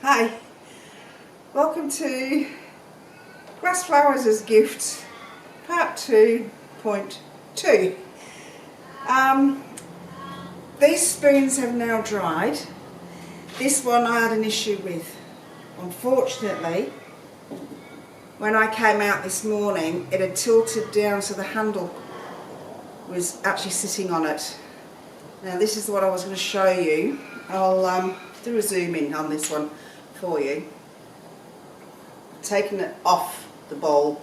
Hi, welcome to Grass Flowers as Gifts, part 2.2. These spoons have now dried. This one I had an issue with. Unfortunately, when I came out this morning, it had tilted down so the handle was actually sitting on it. Now this is what I was going to show you. I'll do a zoom in on this one for you. Taking it off the bowl,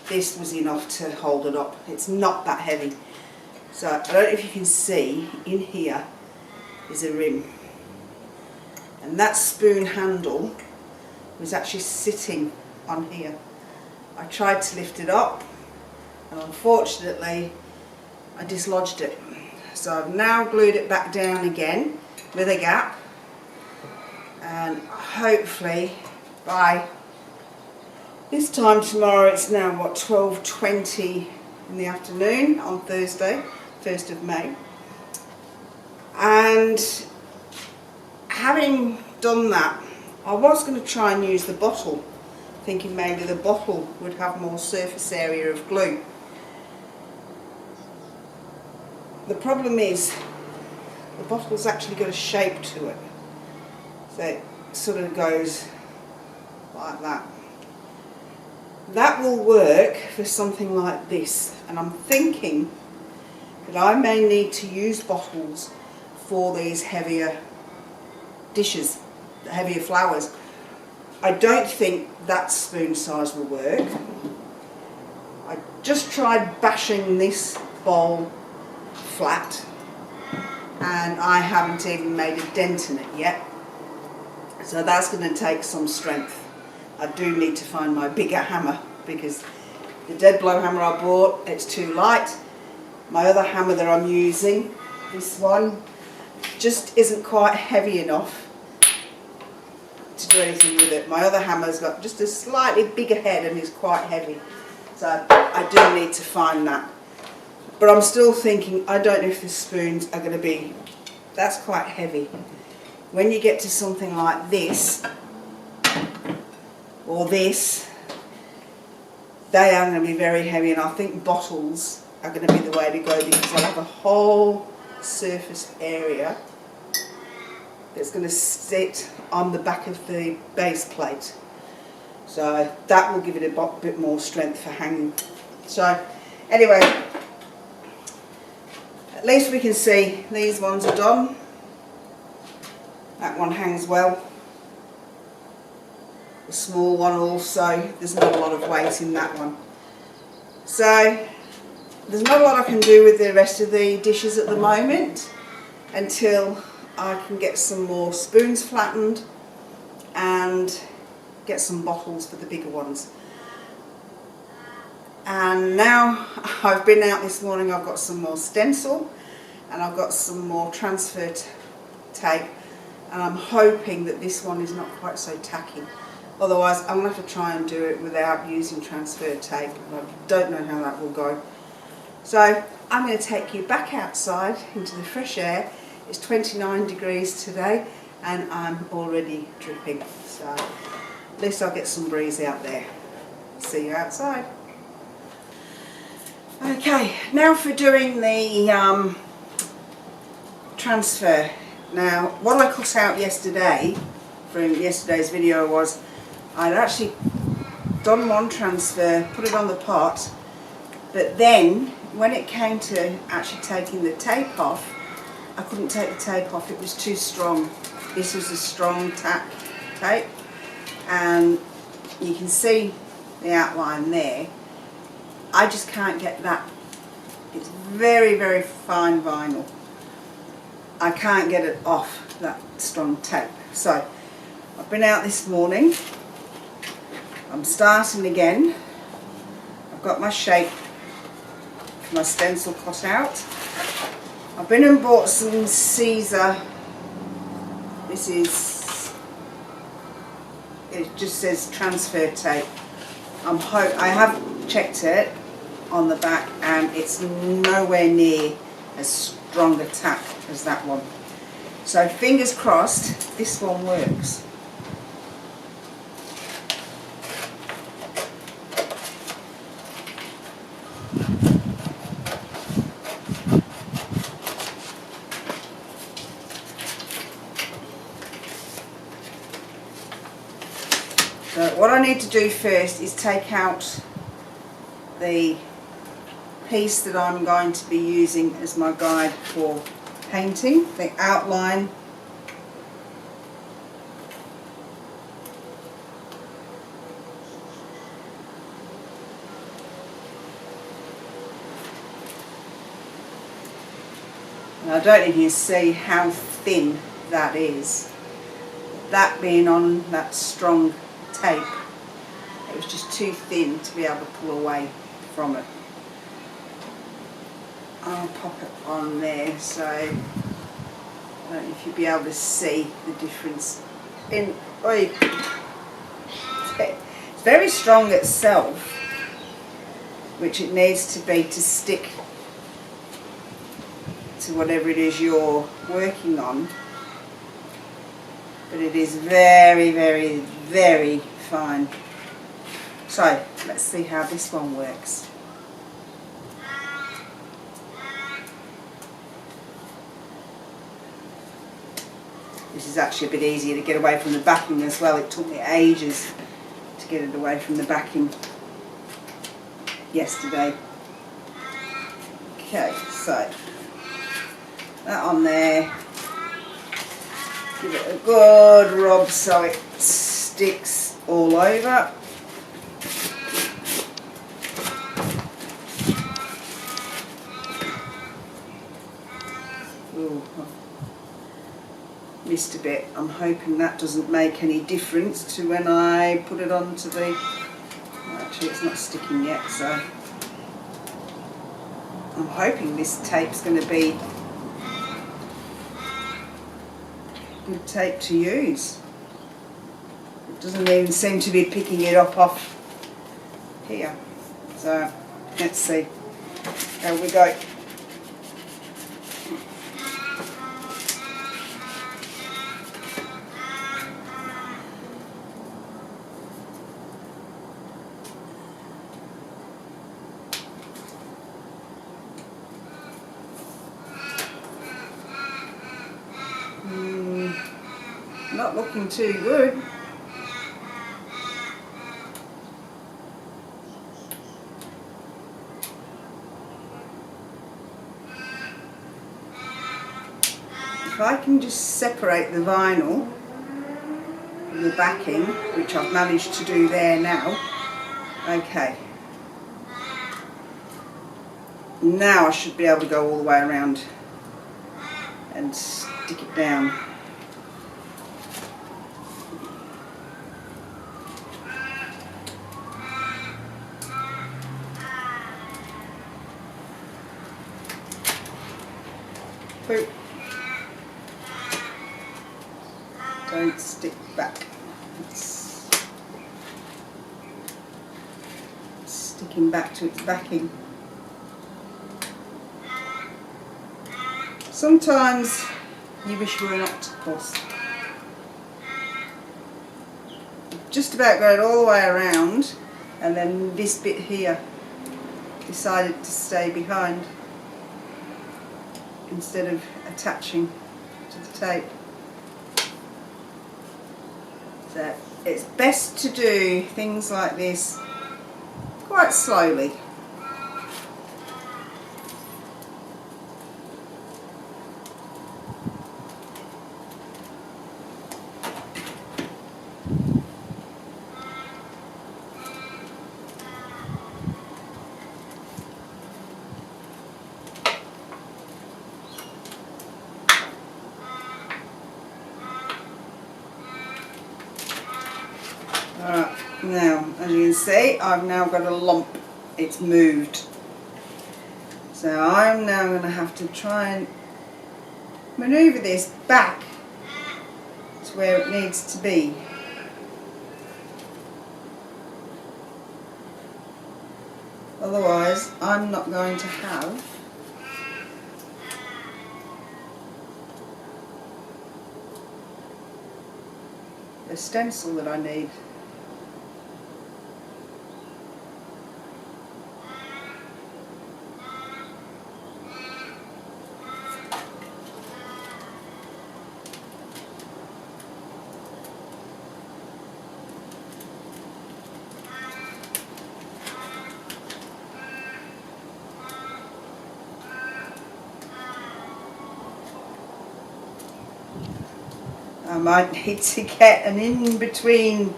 this was enough to hold it up. It's not that heavy. So I don't know if you can see, in here is a rim. And that spoon handle was actually sitting on here. I tried to lift it up and unfortunately I dislodged it. So I've now glued it back down again with a gap, and hopefully by this time tomorrow, it's now what, 12:20 in the afternoon on Thursday, 1st of May. And having done that, I was going to try and use the bottle, thinking maybe the bottle would have more surface area of glue. The problem is the bottle's actually got a shape to it, so it sort of goes like that. That will work for something like this, and I'm thinking that I may need to use bottles for these heavier dishes, the heavier flowers. I don't think that spoon size will work. I just tried bashing this bowl flat and I haven't even made a dent in it yet, so that's going to take some strength. I do need to find my bigger hammer because the dead blow hammer I bought, it's too light. My other hammer that I'm using, this one, just isn't quite heavy enough to do anything with it. My other hammer's got just a slightly bigger head and is quite heavy, so I do need to find that. But I'm still thinking, I don't know if the spoons are going to be, that's quite heavy. When you get to something like this, or this, they are going to be very heavy, and I think bottles are going to be the way to go because they'll have a whole surface area that's going to sit on the back of the base plate. So that will give it a bit more strength for hanging. So anyway, at least we can see these ones are done. That one hangs well. The small one also, there's not a lot of weight in that one. So there's not a lot I can do with the rest of the dishes at the moment until I can get some more spoons flattened and get some bottles for the bigger ones. And now I've been out this morning, I've got some more stencil and I've got some more transfer tape, and I'm hoping that this one is not quite so tacky. Otherwise I'm going to have to try and do it without using transfer tape. I don't know how that will go. So I'm going to take you back outside into the fresh air. It's 29 degrees today and I'm already dripping. So at least I'll get some breeze out there. See you outside. Okay, now for doing the transfer. Now what I cut out yesterday from yesterday's video was I'd actually done one transfer, put it on the pot, but then when it came to actually taking the tape off, I couldn't take the tape off, it was too strong. This was a strong tack tape and you can see the outline there. I just can't get that. It's very, very fine vinyl. I can't get it off that strong tape. So I've been out this morning. I'm starting again. I've got my shape for my stencil cut out. I've been and bought some Caesar. This is, it just says transfer tape. I have checked it on the back and it's nowhere near as strong a tack as that one. So fingers crossed this one works. So what I need to do first is take out the piece that I'm going to be using as my guide for painting, the outline. And I don't even see how thin that is. That being on that strong tape, it was just too thin to be able to pull away from it. I'll pop it on there, so I don't know if you'll be able to see the difference in. It's very strong itself, which it needs to be to stick to whatever it is you're working on, but it is very, very, very fine. So let's see how this one works. This is actually a bit easier to get away from the backing as well. It took me ages to get it away from the backing yesterday. Okay, so that on there. Give it a good rub so it sticks all over. Ooh, missed a bit. I'm hoping that doesn't make any difference to when I put it onto the... Actually, it's not sticking yet, so I'm hoping this tape's going to be good tape to use. It doesn't even seem to be picking it up off here. So let's see how we go. Not looking too good. If I can just separate the vinyl from the backing, which I've managed to do there now. Okay. Now I should be able to go all the way around and stick it down. Boop. Don't stick back. It's sticking back to its backing. Sometimes you wish you were an octopus. Just about got it all the way around, and then this bit here decided to stay behind instead of attaching to the tape. So it's best to do things like this quite slowly. Alright, now as you can see, I've now got a lump. It's moved. So I'm now going to have to try and manoeuvre this back to where it needs to be. Otherwise, I'm not going to have the stencil that I need. might need to get an in-between.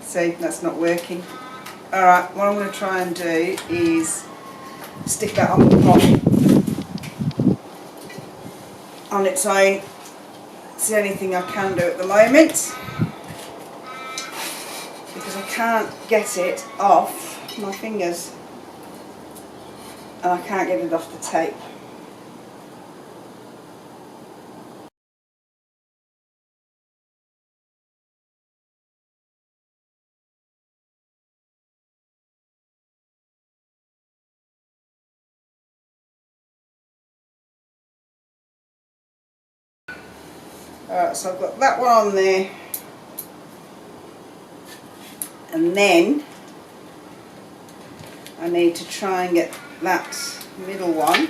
See, that's not working. Alright, what I'm going to try and do is stick that on the pot on its own. It's the only thing I can do at the moment, because I can't get it off my fingers and I can't get it off the tape. Alright, so I've got that one on there, and then I need to try and get that middle one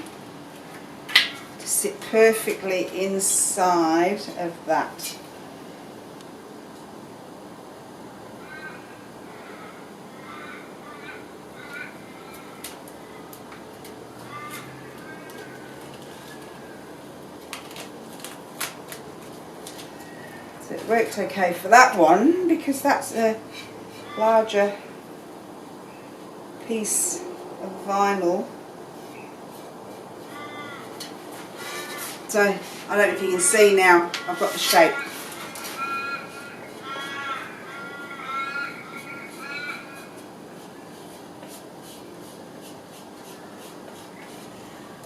to sit perfectly inside of that. So it worked okay for that one because that's a larger piece of vinyl. So I don't know if you can see now, I've got the shape.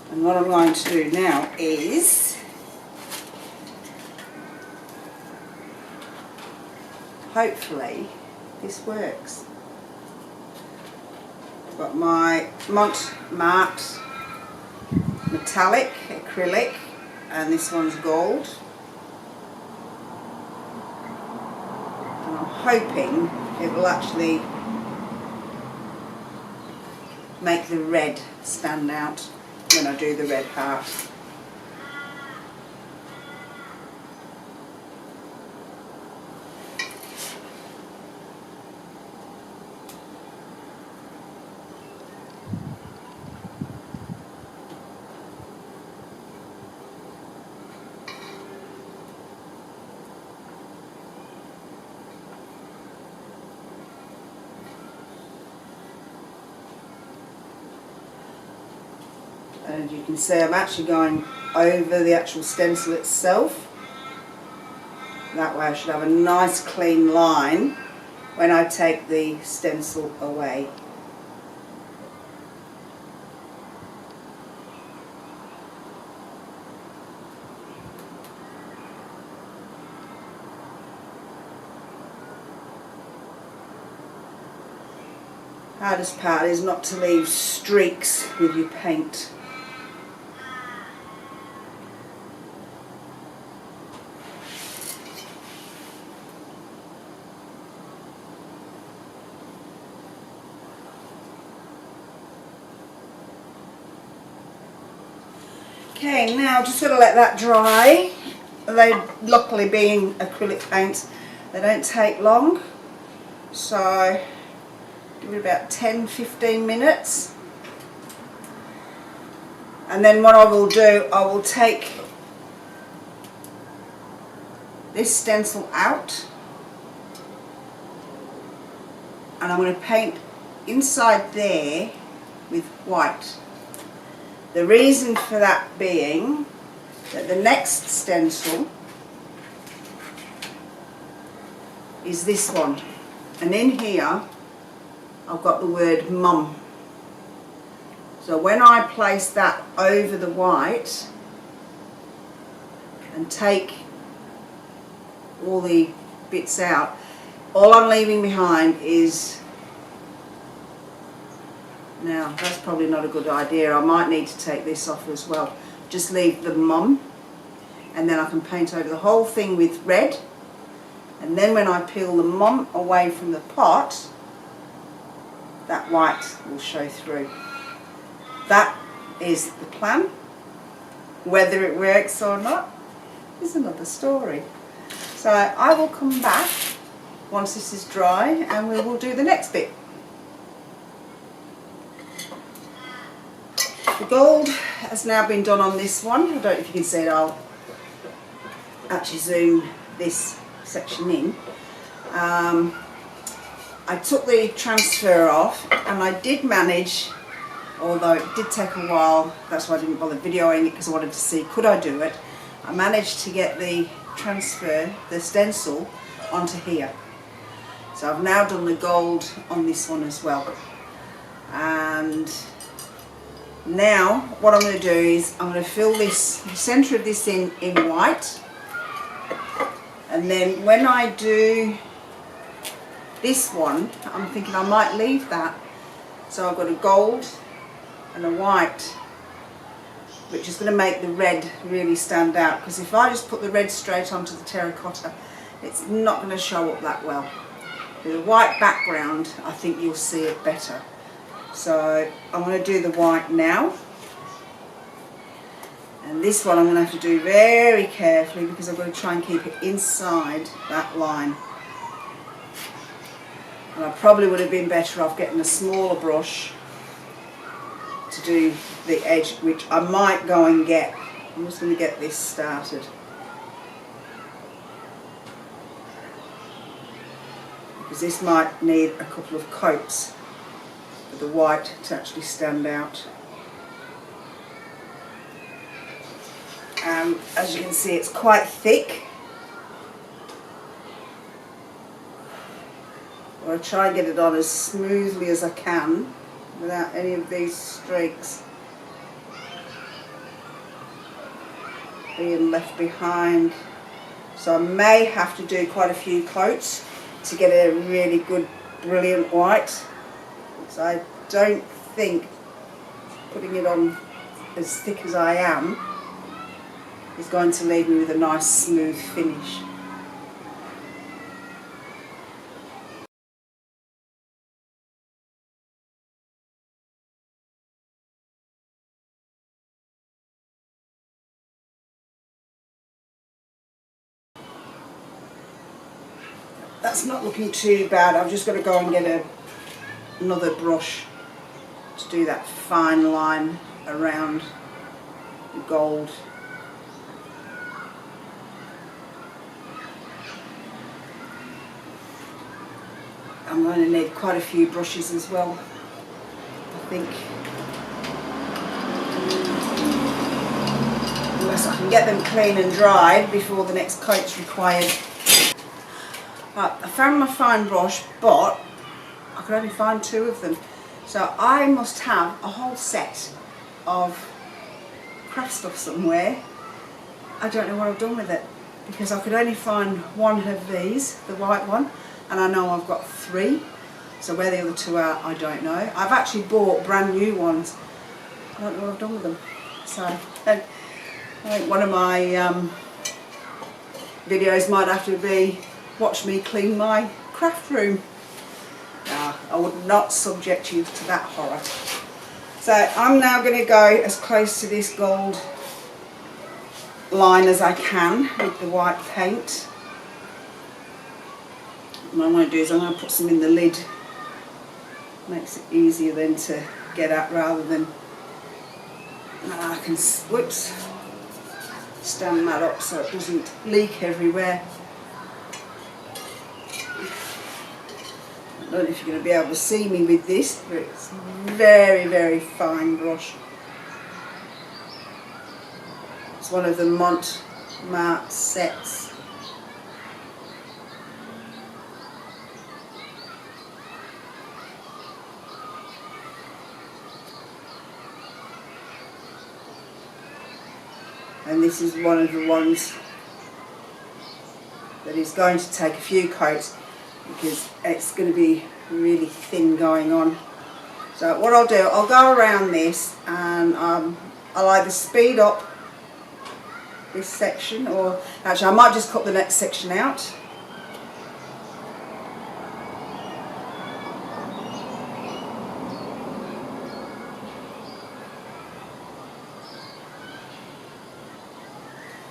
And what I'm going to do now is hopefully this works. I've got my Montmartre metallic acrylic, and this one's gold. And I'm hoping it will actually make the red stand out when I do the red heart. And you can see I'm actually going over the actual stencil itself. That way I should have a nice clean line when I take the stencil away. Hardest part is not to leave streaks with your paint. Okay, now just got to let that dry. They, luckily being acrylic paints, they don't take long, so give it about 10-15 minutes. And then what I will do, I will take this stencil out and I'm going to paint inside there with white. The reason for that being that the next stencil is this one, and in here I've got the word Mum. So when I place that over the white and take all the bits out, all I'm leaving behind is, now that's probably not a good idea, I might need to take this off as well. Just leave the Mum, and then I can paint over the whole thing with red, and then when I peel the Mum away from the pot, that white will show through. That is the plan. Whether it works or not is another story. So I will come back once this is dry and we will do the next bit. The gold has now been done on this one. I don't know if you can see it, I'll actually zoom this section in, I took the transfer off, and I did manage, although it did take a while, that's why I didn't bother videoing it, because I wanted to see could I do it. I managed to get the transfer, the stencil, onto here. So I've now done the gold on this one as well. And now what I'm going to do is I'm going to fill this, the centre of this in white, and then when I do this one, I'm thinking I might leave that. So I've got a gold and a white, which is going to make the red really stand out, because if I just put the red straight onto the terracotta, it's not going to show up that well. With a white background, I think you'll see it better. So I'm going to do the white now. And this one I'm going to have to do very carefully, because I've got to try and keep it inside that line. And I probably would have been better off getting a smaller brush to do the edge, which I might go and get. I'm just going to get this started. Because this might need a couple of coats for the white to actually stand out. As you can see, it's quite thick. I'll try and get it on as smoothly as I can without any of these streaks being left behind. So I may have to do quite a few coats to get a really good, brilliant white. So I don't think putting it on as thick as I am is going to leave me with a nice smooth finish. That's not looking too bad. I've just got to go and get another brush to do that fine line around the gold. I'm going to need quite a few brushes as well, I think. Unless I can get them clean and dried before the next coat's required. Right, I found my fine brush, but I could only find 2 of them. So I must have a whole set of craft stuff somewhere. I don't know what I've done with it, because I could only find 1 of these, the white one, and I know I've got 3. So where the other 2 are, I don't know. I've actually bought brand new ones. I don't know what I've done with them. So I think one of my videos might have to be watch me clean my craft room. I would not subject you to that horror. So I'm now going to go as close to this gold line as I can with the white paint. What I'm going to do is I'm going to put some in the lid. Makes it easier then to get at, rather than I can, whoops, stand that up so it doesn't leak everywhere. I don't know if you're going to be able to see me with this, but it's very, very fine brush. It's one of the Montmartre sets. And this is one of the ones that is going to take a few coats, because it's going to be really thin going on. So what I'll do, I'll go around this and I'll either speed up this section, or actually I might just cut the next section out.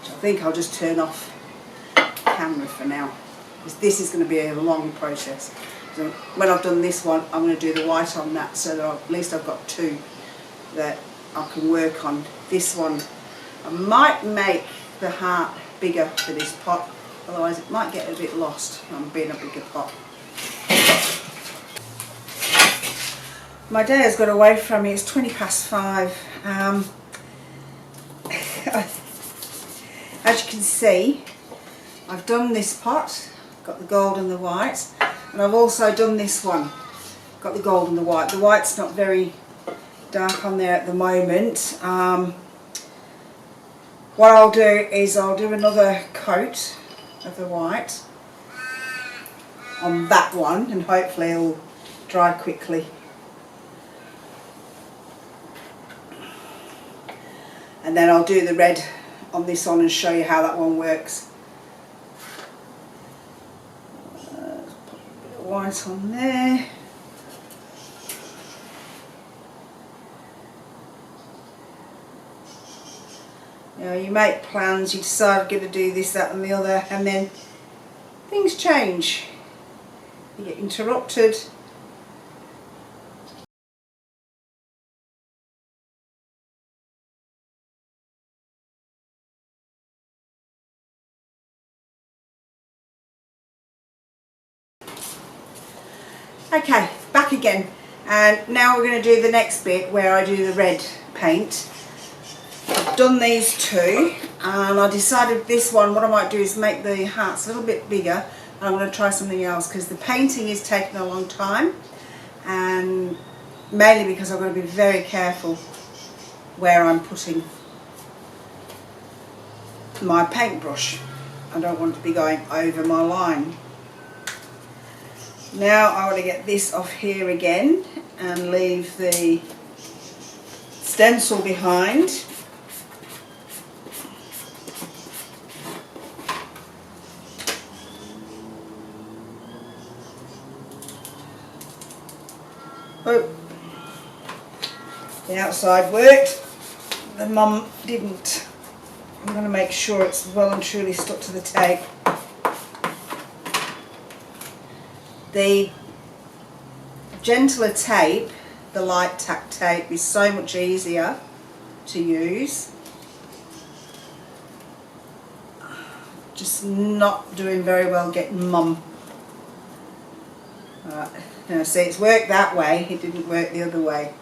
I think I'll just turn off camera for now, because this is going to be a long process. So when I've done this one, I'm going to do the white on that, so that at least I've got 2 that I can work on. This one, I might make the heart bigger for this pot, otherwise it might get a bit lost. I'm being a bigger pot. My day has got away from me. It's 5:20. As you can see, I've done this pot, got the gold and the white, and I've also done this one, got the gold and the white. The white's not very dark on there at the moment. What I'll do is I'll do another coat of the white on that one, and hopefully it'll dry quickly. And then I'll do the red on this one and show you how that one works. Put a bit of white on there. You know, you make plans, you decide you're going to do this, that and the other, and then things change. You get interrupted. Okay, back again, and now we're going to do the next bit where I do the red paint. I've done these two, and I decided this one, what I might do is make the hearts a little bit bigger, and I'm going to try something else because the painting is taking a long time, and mainly because I've got to be very careful where I'm putting my paintbrush. I don't want to be going over my line. Now I want to get this off here again and leave the stencil behind. Oh, the outside worked, the mum didn't. I'm going to make sure it's well and truly stuck to the tape. The gentler tape, the light tack tape, is so much easier to use. Just not doing very well getting mum. Now see, it's worked that way, it didn't work the other way.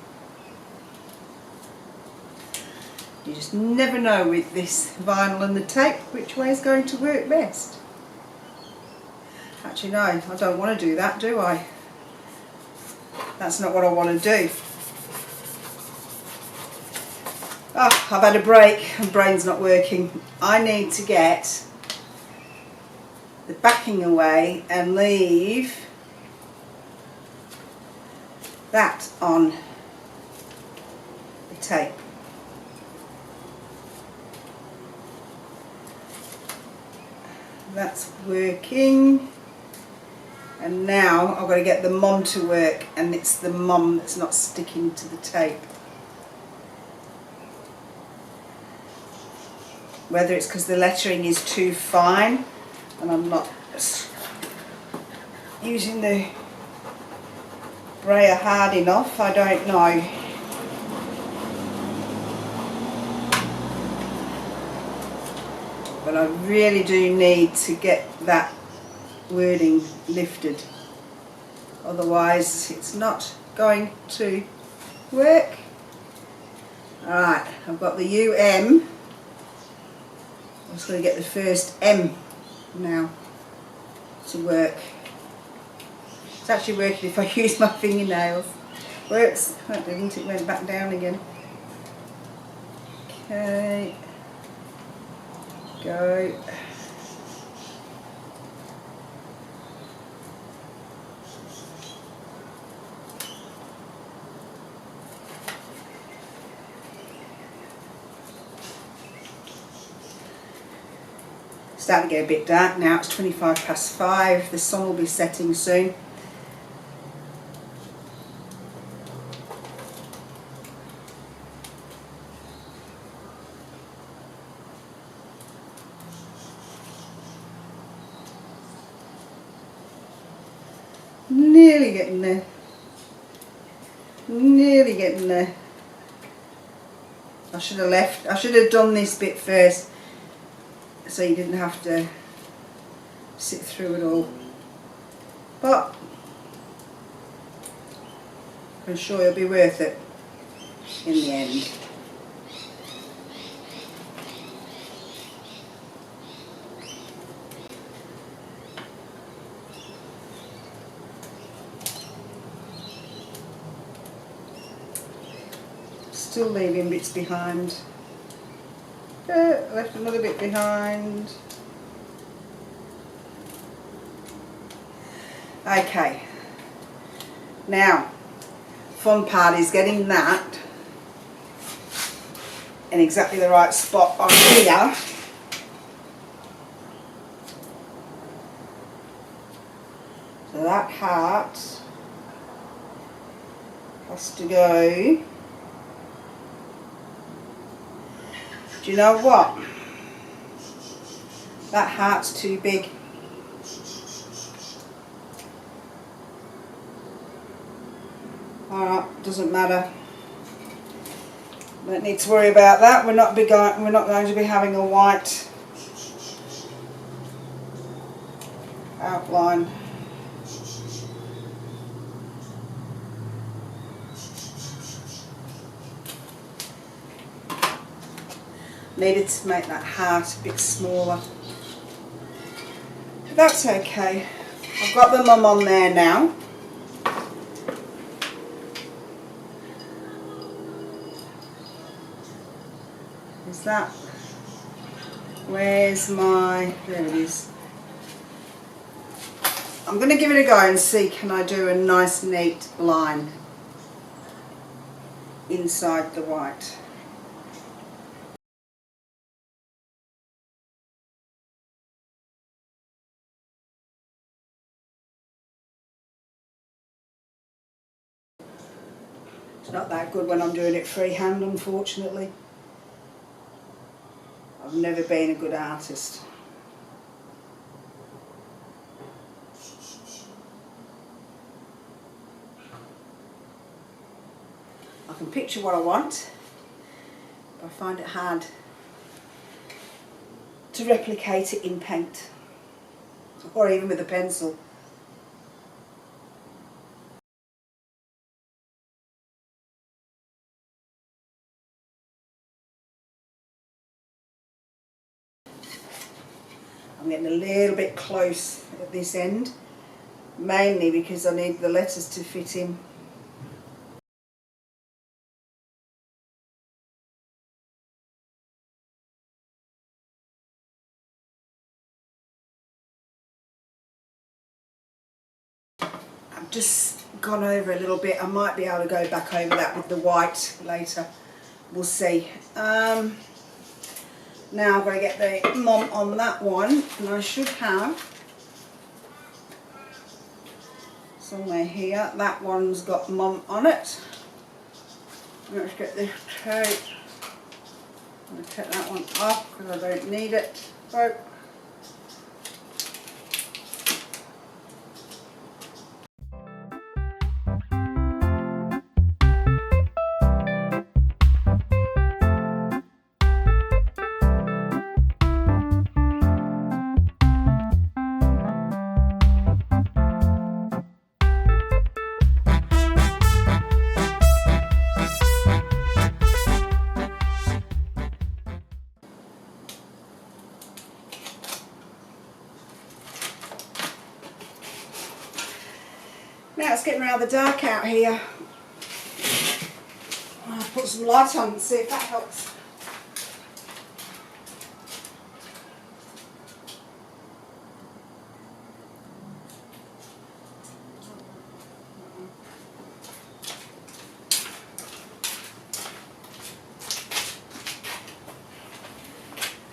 You just never know with this vinyl and the tape which way is going to work best. Actually no, I don't want to do that, do I? That's not what I want to do. Oh, I've had a break and brain's not working. I need to get the backing away and leave that on the tape. That's working. And now I've got to get the mum to work, and it's the mum that's not sticking to the tape. Whether it's because the lettering is too fine and I'm not using the brayer hard enough, I don't know. But I really do need to get that wording lifted, otherwise it's not going to work. Alright, I've got the UM. I'm just going to get the first M now to work. It's actually working if I use my fingernails. Works. That didn't, it went back down again. Okay. Go. Starting to get a bit dark now. It's 5:25. The sun will be setting soon. Nearly getting there. Nearly getting there. I should have done this bit first, so you didn't have to sit through it all. But I'm sure it'll be worth it in the end. Still leaving bits behind. Left another bit behind. Okay. Now, fun part is getting that in exactly the right spot on here. So that heart has to go. Do you know what? That heart's too big. Alright, doesn't matter. Don't need to worry about that. We're not going to be having a white outline. Needed to make that heart a bit smaller. But that's okay. I've got the mum on there now. Is that? Where's my? There it is. I'm going to give it a go and see can I do a nice neat line inside the white. It's not that good when I'm doing it freehand, unfortunately. I've never been a good artist. I can picture what I want, but I find it hard to replicate it in paint or even with a pencil. I'm getting a little bit close at this end, mainly because I need the letters to fit in. I've just gone over a little bit. I might be able to go back over that with the white later. We'll see. Now I've got to get the mum on that one, and I should have somewhere here. That one's got mum on it. Let's get this tape. I'm going to take that one off because I don't need it. Oh. Now it's getting rather dark out here. I'll put some light on and see if that helps.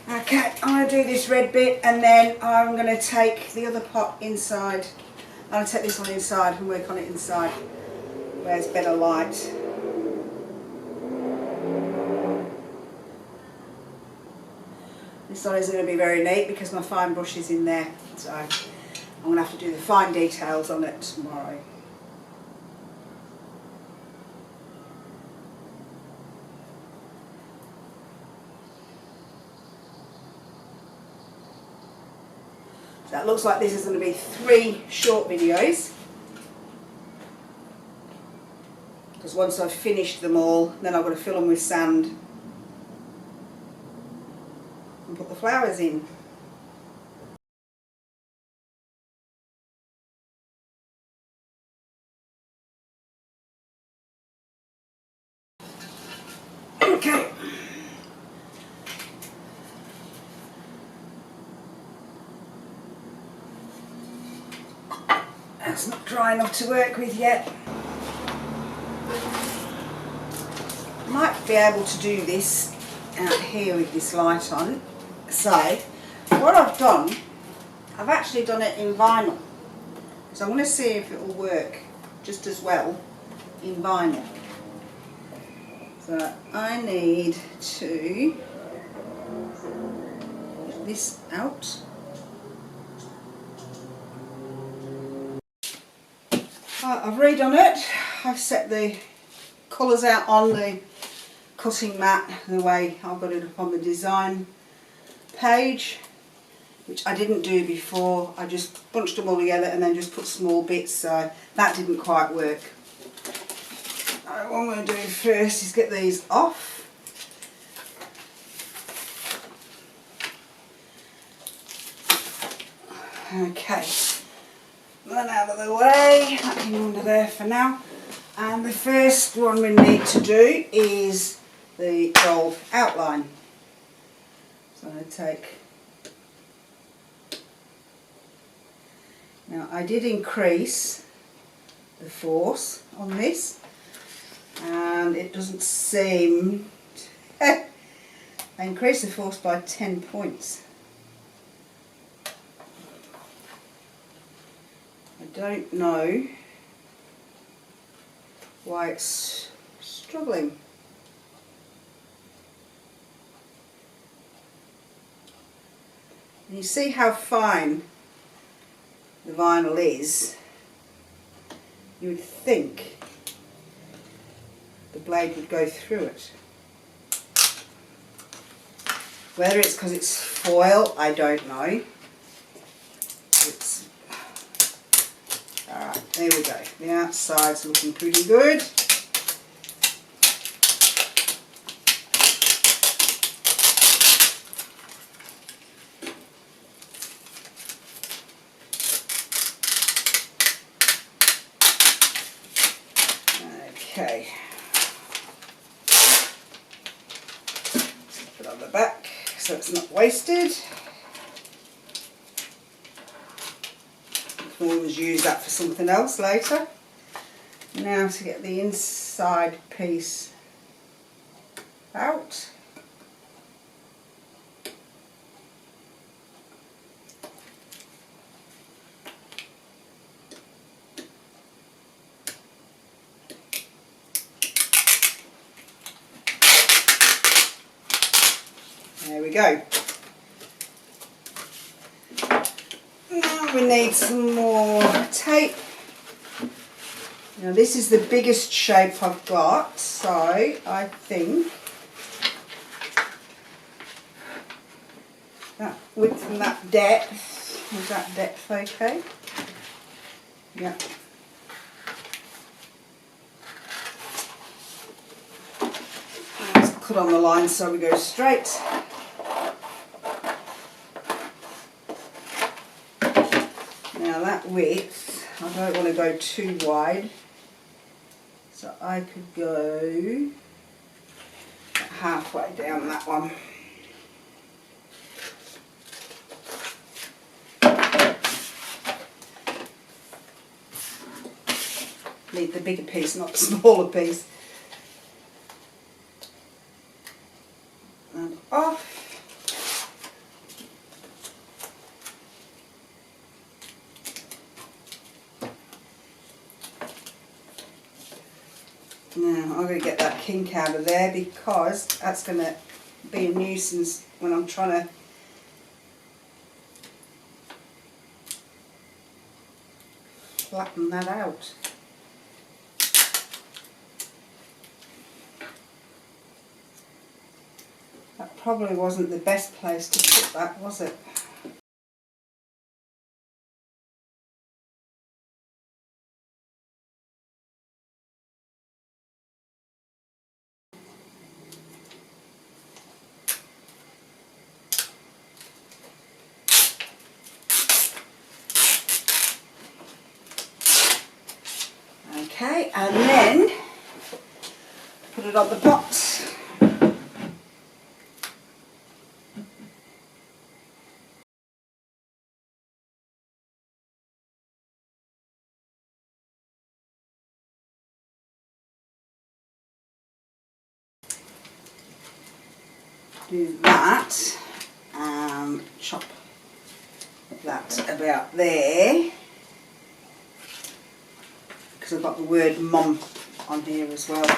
Okay, I'm going to do this red bit and then I'm going to take the other pot inside. I'm going to take this one inside and work on it inside where it's better light. This one isn't going to be very neat because my fine brush is in there, so I'm going to have to do the fine details on it tomorrow. That looks like this is going to be 3 short videos. Because once I've finished them all, then I've got to fill them with sand and put the flowers in. Okay. That's not dry enough to work with yet. I might be able to do this out here with this light on. So, what I've done, I've actually done it in vinyl. So I'm going to see if it will work just as well in vinyl. So I need to get this out. I've redone it. I've set the colours out on the cutting mat the way I've got it up on the design page, which I didn't do before. I just bunched them all together and then just put small bits, so that didn't quite work. What I'm going to do first is get these off. Okay, that out of the way, that can go under there for now. And the first one we need to do is the gold outline. So I'm going to take, now I did increase the force on this and it doesn't seem, I increased the force by 10 points. I don't know why it's struggling. And you see how fine the vinyl is. You would think the blade would go through it. Whether it's because it's foil, I don't know. It's alright, there we go. The outside's looking pretty good. Okay. Put it on the back so it's not wasted. You can always use that for something else later. Now to get the inside piece out. There we go. Now we need some more tape. Now this is the biggest shape I've got, so I think that width and that depth, is that depth okay? Yeah. Let's cut on the line so we go straight. Now that width, I don't want to go too wide, so I could go halfway down that one. Need the bigger piece, not the smaller piece. And off. Now I'm going to get that kink out of there because that's going to be a nuisance when I'm trying to flatten that out. That probably wasn't the best place to put that, was it? Okay, and then put it on the box. Do that and chop that about there, because I've got the word mum on here as well,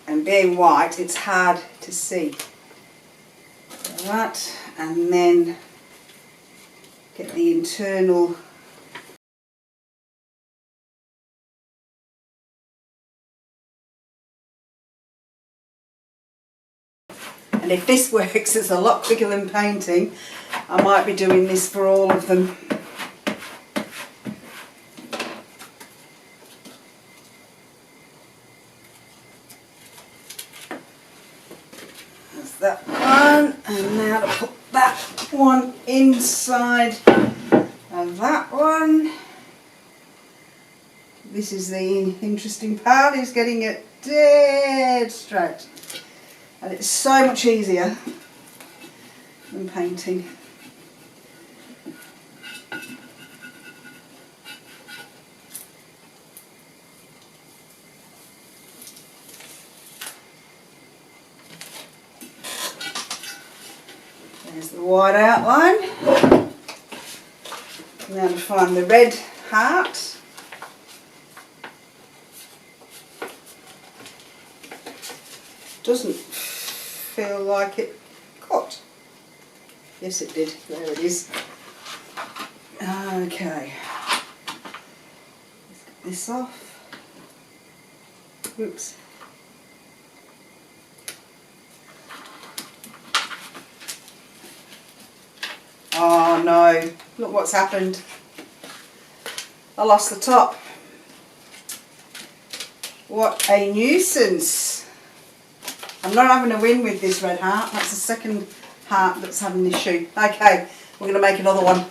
and being white it's hard to see. So that, and then get the internal . And if this works, it's a lot quicker than painting. I might be doing this for all of them. There's that one, and now to put that one inside of that one. This is the interesting part, is getting it dead straight. And it's so much easier than painting. There's the white outline. Now to find the red heart. Doesn't feel like it cut. Yes, it did. There it is. Okay. Let's get this off. Oops. Oh no, look what's happened. I lost the top. What a nuisance. I'm not having a win with this red heart. That's the second heart that's had an issue. Okay, we're going to make another one.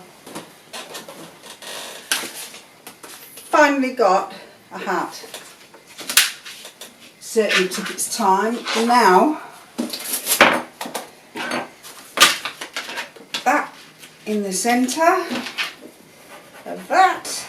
Finally got a heart. Certainly took its time. Now, put that in the centre of that.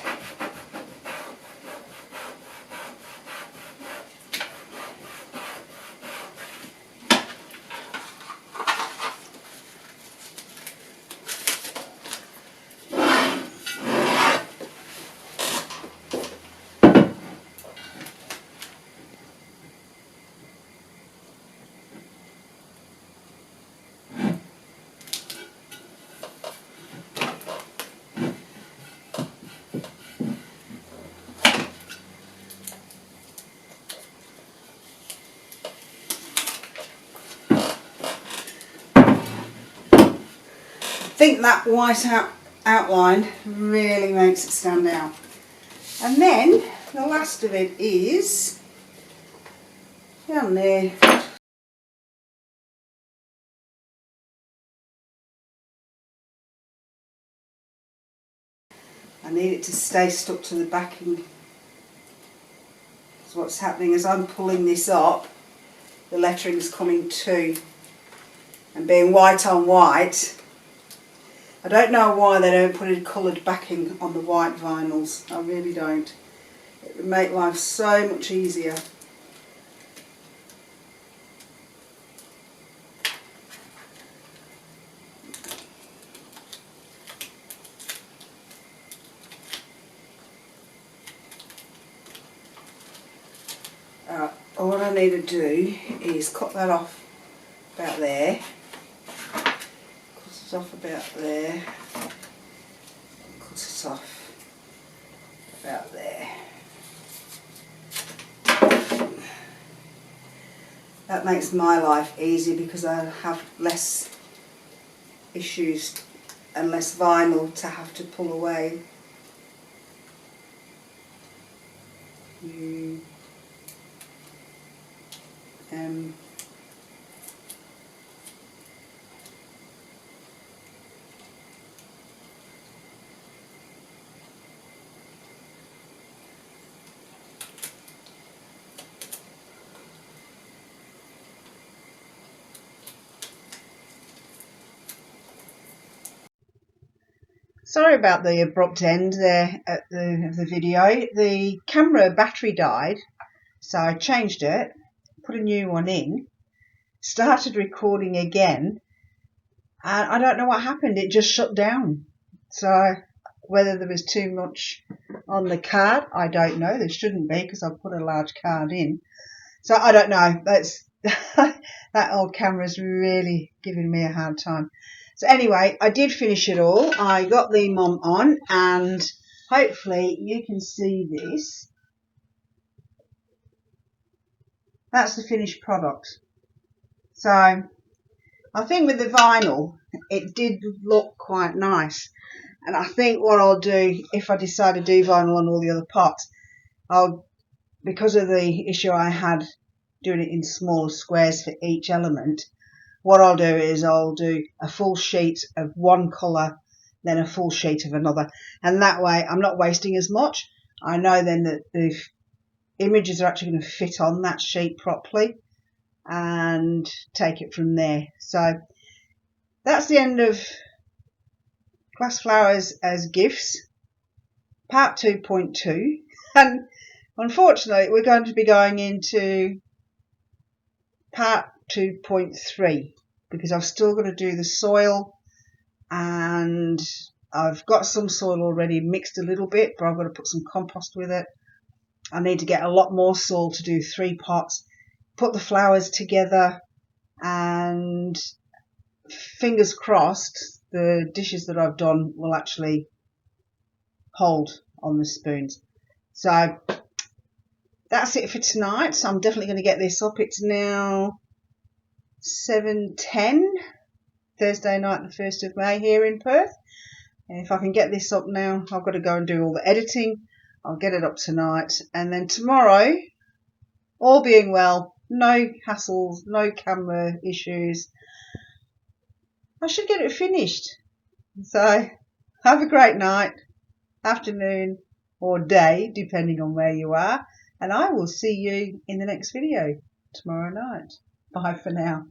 I think that white outline really makes it stand out. And then the last of it is down there. I need it to stay stuck to the backing. So what's happening is I'm pulling this up, the lettering's coming too, and being white on white, I don't know why they don't put a coloured backing on the white vinyls. I really don't. It would make life so much easier. All I need to do is cut that off about there. Cut it off about there. Cut it off about there. That makes my life easier because I have less issues and less vinyl to have to pull away. Sorry about the abrupt end there of the video. The camera battery died, so I changed it, put a new one in, started recording again, and I don't know what happened. It just shut down. So whether there was too much on the card, I don't know. There shouldn't be, because I put a large card in. So I don't know. That's that old camera's really giving me a hard time. So anyway, I did finish it all. I got the mom on, and hopefully you can see this. That's the finished product. So I think with the vinyl, it did look quite nice. And I think what I'll do, if I decide to do vinyl on all the other parts, because of the issue I had doing it in smaller squares for each element, what I'll do is I'll do a full sheet of one colour, then a full sheet of another. And that way I'm not wasting as much. I know then that the images are actually going to fit on that sheet properly, and take it from there. So that's the end of glass flowers as gifts, part 2.2. And unfortunately we're going to be going into part 2.3 because I've still got to do the soil, and I've got some soil already mixed a little bit, but I've got to put some compost with it. I need to get a lot more soil to do 3 pots, put the flowers together, and fingers crossed the dishes that I've done will actually hold on the spoons. So that's it for tonight. So I'm definitely going to get this up. It's now 7:10, Thursday night, the 1st of May here in Perth. And if I can get this up now, I've got to go and do all the editing. I'll get it up tonight, and then tomorrow, all being well, no hassles, no camera issues, I should get it finished. So have a great night, afternoon or day, depending on where you are, and I will see you in the next video tomorrow night. Bye for now.